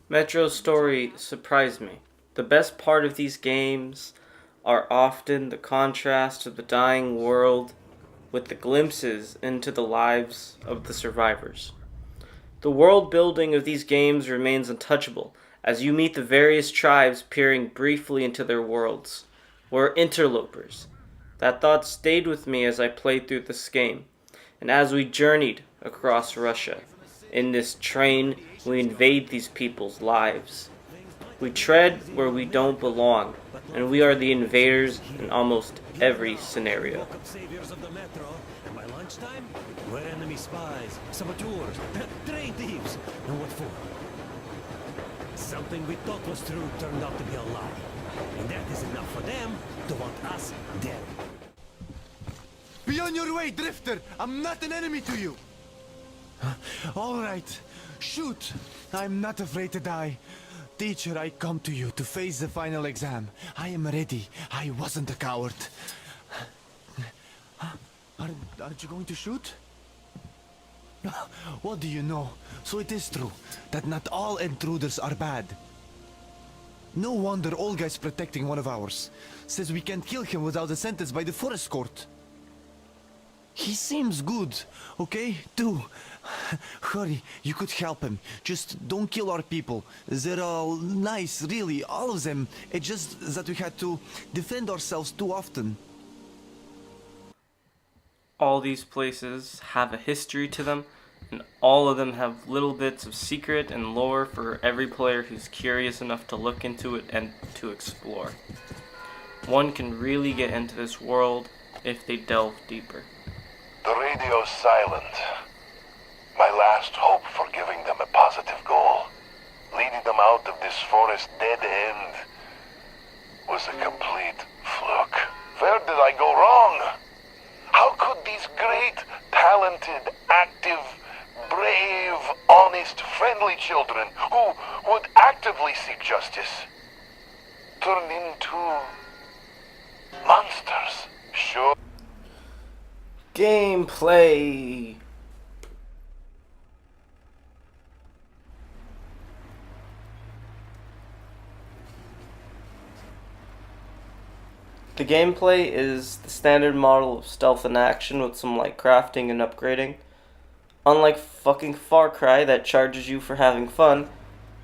Metro's story surprised me. The best part of these games are often the contrast of the dying world with the glimpses into the lives of the survivors. The world building of these games remains untouchable as you meet the various tribes peering briefly into their worlds. We're interlopers. That thought stayed with me as I played through this game, and as we journeyed across Russia. In this train, we invade these people's lives. We tread where we don't belong, and we are the invaders in almost every scenario. Saviors of the metro. And by lunchtime, we're enemy spies, saboteurs, train thieves. And what for? Something we thought was true turned out to be a lie. And that is enough for them to want us dead. Be on your way, Drifter! I'm not an enemy to you! All right, shoot! I'm not afraid to die. Teacher, I come to you to face the final exam. I am ready. I wasn't a coward. Aren't you going to shoot? What do you know? So it is true that not all intruders are bad. No wonder Olga is protecting one of ours. Says we can't kill him without a sentence by the forest court. He seems good, okay? Do. Hurry, you could help him. Just don't kill our people. They're all nice, really, all of them. It's just that we had to defend ourselves too often. All these places have a history to them, and all of them have little bits of secret and lore for every player who's curious enough to look into it and to explore. One can really get into this world if they delve deeper. The radio's silent. My last hope for giving them a positive goal, leading them out of this forest dead end, was a complete fluke. Where did I go wrong? How could these great, talented, active, brave, honest, friendly children who would actively seek justice turn into monsters? Sure. Gameplay! The gameplay is the standard model of stealth and action with some light crafting and upgrading. Unlike fucking Far Cry that charges you for having fun,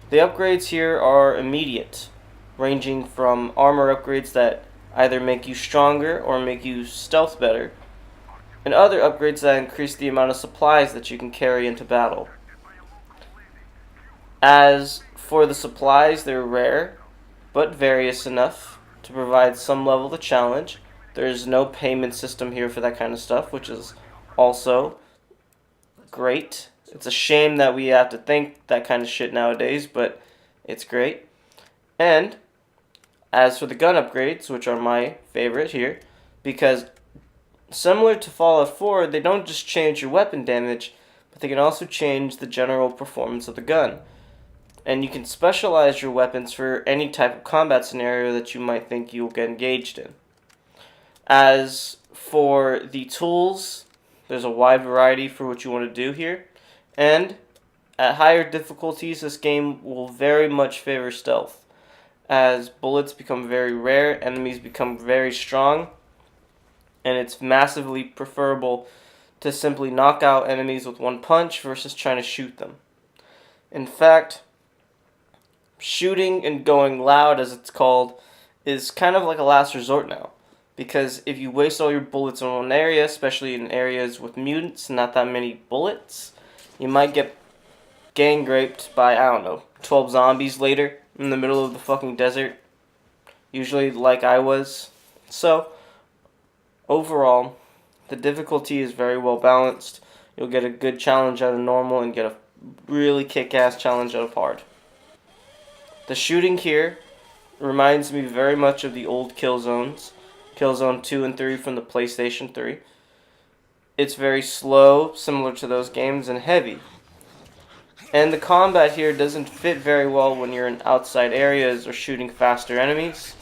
the upgrades here are immediate, ranging from armor upgrades that either make you stronger or make you stealth better, and other upgrades that increase the amount of supplies that you can carry into battle. As for the supplies, they're rare, but various enough to provide some level of challenge. There's no payment system here for that kind of stuff, which is also great. It's a shame that we have to think that kind of shit nowadays, but it's great. And as for the gun upgrades, which are my favorite here, because similar to Fallout 4, they don't just change your weapon damage, but they can also change the general performance of the gun. And you can specialize your weapons for any type of combat scenario that you might think you'll get engaged in. As for the tools, there's a wide variety for what you want to do here. And at higher difficulties, this game will very much favor stealth. As bullets become very rare, enemies become very strong, and it's massively preferable to simply knock out enemies with one punch versus trying to shoot them. In fact, shooting and going loud, as it's called, is kind of like a last resort now. Because if you waste all your bullets in one area, especially in areas with mutants and not that many bullets, you might get gang raped by, 12 zombies later in the middle of the fucking desert. Usually like I was. So, overall, the difficulty is very well balanced. You'll get a good challenge out of normal and get a really kick-ass challenge out of hard. The shooting here reminds me very much of the old Killzones, Killzone 2 and 3 from the PlayStation 3. It's very slow, similar to those games, and heavy. And the combat here doesn't fit very well when you're in outside areas or shooting faster enemies.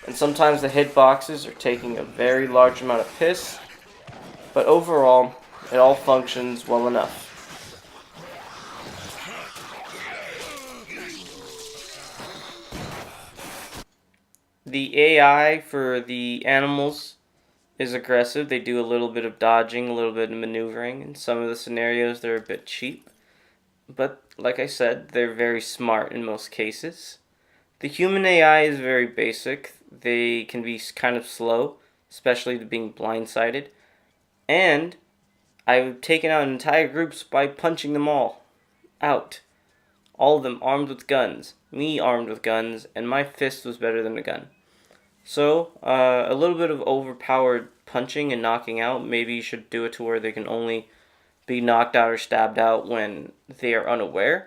And sometimes the hitboxes are taking a very large amount of piss. But overall, it all functions well enough. The AI for the animals is aggressive. They do a little bit of dodging, a little bit of maneuvering. In some of the scenarios, they're a bit cheap. But, like I said, they're very smart in most cases. The human AI is very basic. They can be kind of slow, especially to being blindsided. And I've taken out entire groups by punching them all out. All of them armed with guns. Me armed with guns, and my fist was better than a gun. So, a little bit of overpowered punching and knocking out. Maybe you should do it to where they can only be knocked out or stabbed out when they are unaware.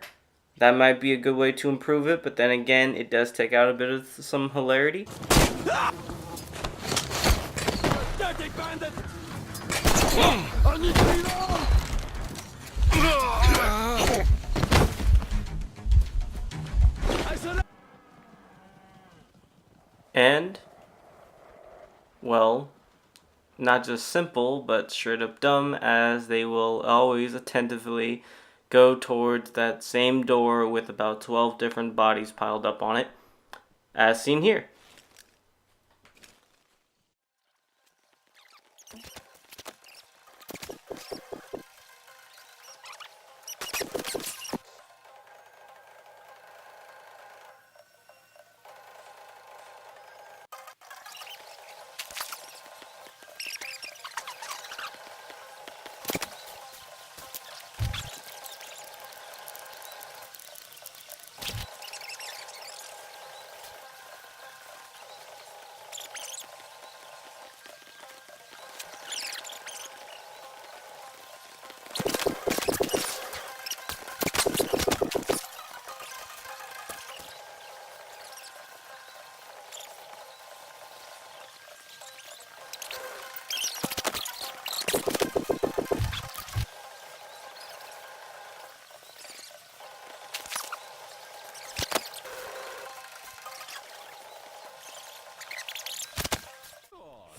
That might be a good way to improve it, but then again, it does take out a bit of some hilarity. Dirty bandit! And, well, not just simple, but straight up dumb, as they will always attentively go towards that same door with about 12 different bodies piled up on it, as seen here.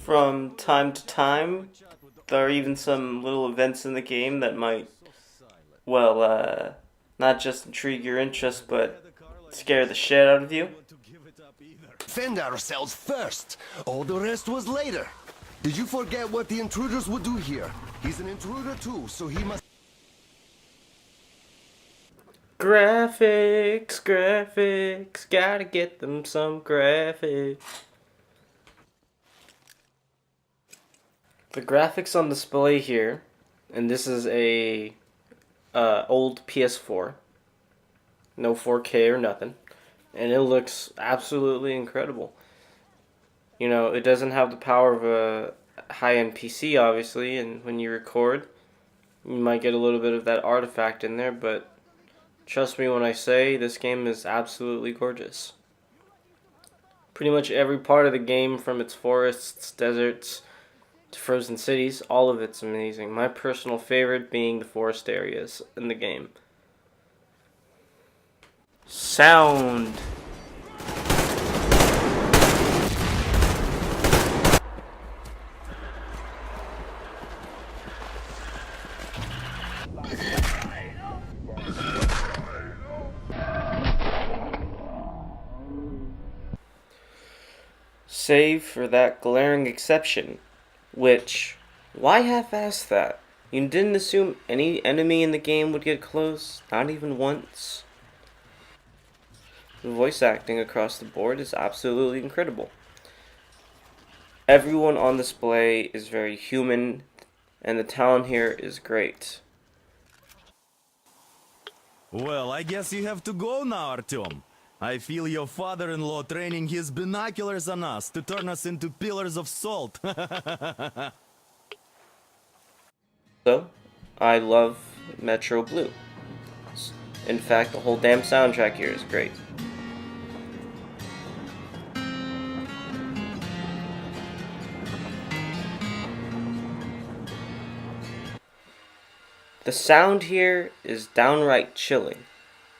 From time to time, there are even some little events in the game that might, well, not just intrigue your interest, but scare the shit out of you. Defend ourselves first. All the rest was later. Did you forget what the intruders would do here? He's an intruder too, so he must... Graphics, graphics, gotta get them some graphics. The graphics on display here, and this is a old PS4, no 4K or nothing, and it looks absolutely incredible. You know, it doesn't have the power of a high-end PC, obviously, and when you record, you might get a little bit of that artifact in there, but trust me when I say this game is absolutely gorgeous. Pretty much every part of the game, from its forests, deserts, to frozen cities, all of it's amazing. My personal favorite being the forest areas in the game. Sound. Save for that glaring exception. Which, why half-ass that? You didn't assume any enemy in the game would get close? Not even once? The voice acting across the board is absolutely incredible. Everyone on display is very human, and the talent here is great. Well, I guess you have to go now, Artyom. I feel your father-in-law training his binoculars on us to turn us into pillars of salt. So, I love Metro Blue. In fact, the whole damn soundtrack here is great. The sound here is downright chilling.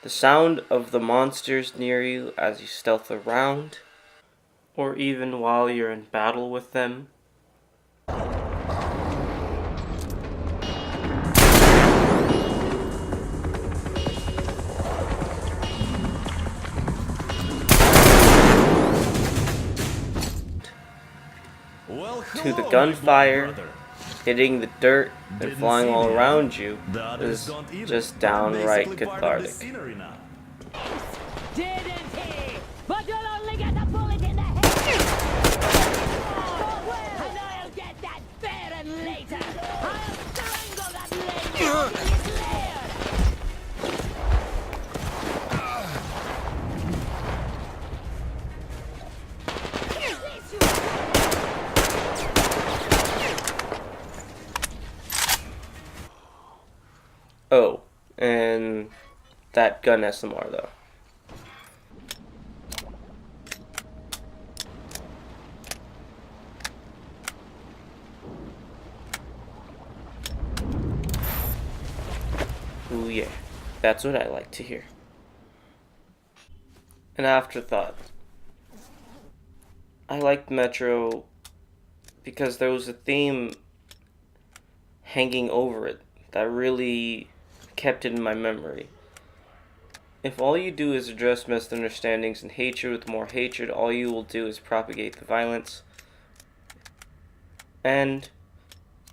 The sound of the monsters near you as you stealth around, or even while you're in battle with them. to the hello, my gunfire, blood brother. hitting the dirt, and Didn't flying see all me, huh? around you The others is don't either. just We're downright basically part of the cathartic. scenery now. Didn't he? But you'll only get a bullet in the head! And I'll get that Baron later! I'll strangle that lady in his lair! This you Oh, and that gun SMR though. Ooh yeah, that's what I like to hear. An afterthought. I liked Metro because there was a theme hanging over it that really kept it in my memory. If all you do is address misunderstandings and hatred with more hatred, all you will do is propagate the violence. And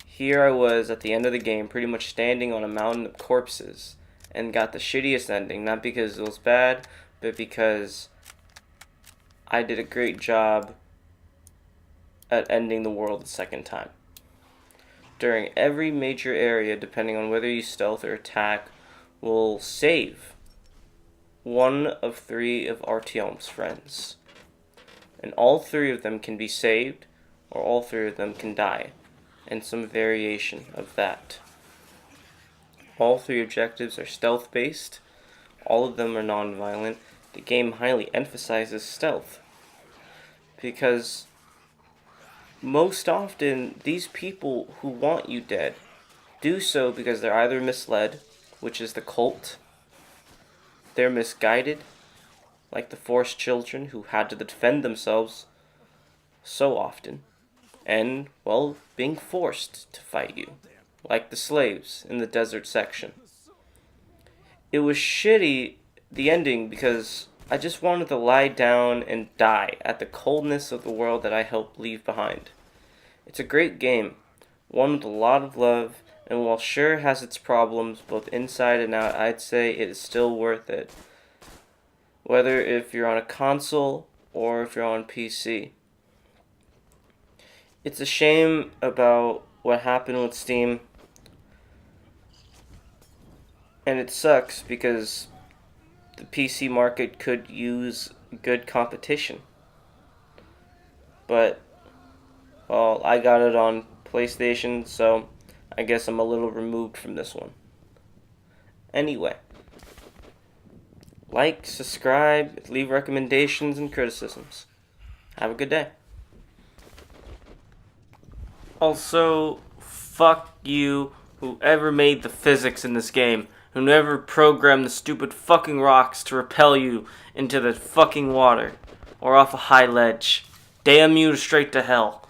here I was at the end of the game, pretty much standing on a mountain of corpses, and got the shittiest ending, not because it was bad, but because I did a great job at ending the world the second time. During every major area, depending on whether you stealth or attack, will save one of 3 of Artyom's friends. And all 3 of them can be saved, or all 3 of them can die, and some variation of that. All 3 objectives are stealth-based, all of them are non-violent. The game highly emphasizes stealth, because most often, these people who want you dead do so because they're either misled, which is the cult, they're misguided, like the forced children who had to defend themselves so often, and, well, being forced to fight you, like the slaves in the desert section. It was shitty, the ending, because I just wanted to lie down and die at the coldness of the world that I helped leave behind. It's a great game, one with a lot of love, and while sure it has its problems, both inside and out, I'd say it is still worth it. Whether if you're on a console or if you're on PC. It's a shame about what happened with Steam, and it sucks because the PC market could use good competition. But, well, I got it on PlayStation, so I guess I'm a little removed from this one. Anyway, like, subscribe, leave recommendations and criticisms. Have a good day. Also, fuck you, whoever made the physics in this game, whoever programmed the stupid fucking rocks to repel you into the fucking water, or off a high ledge. Damn you straight to hell.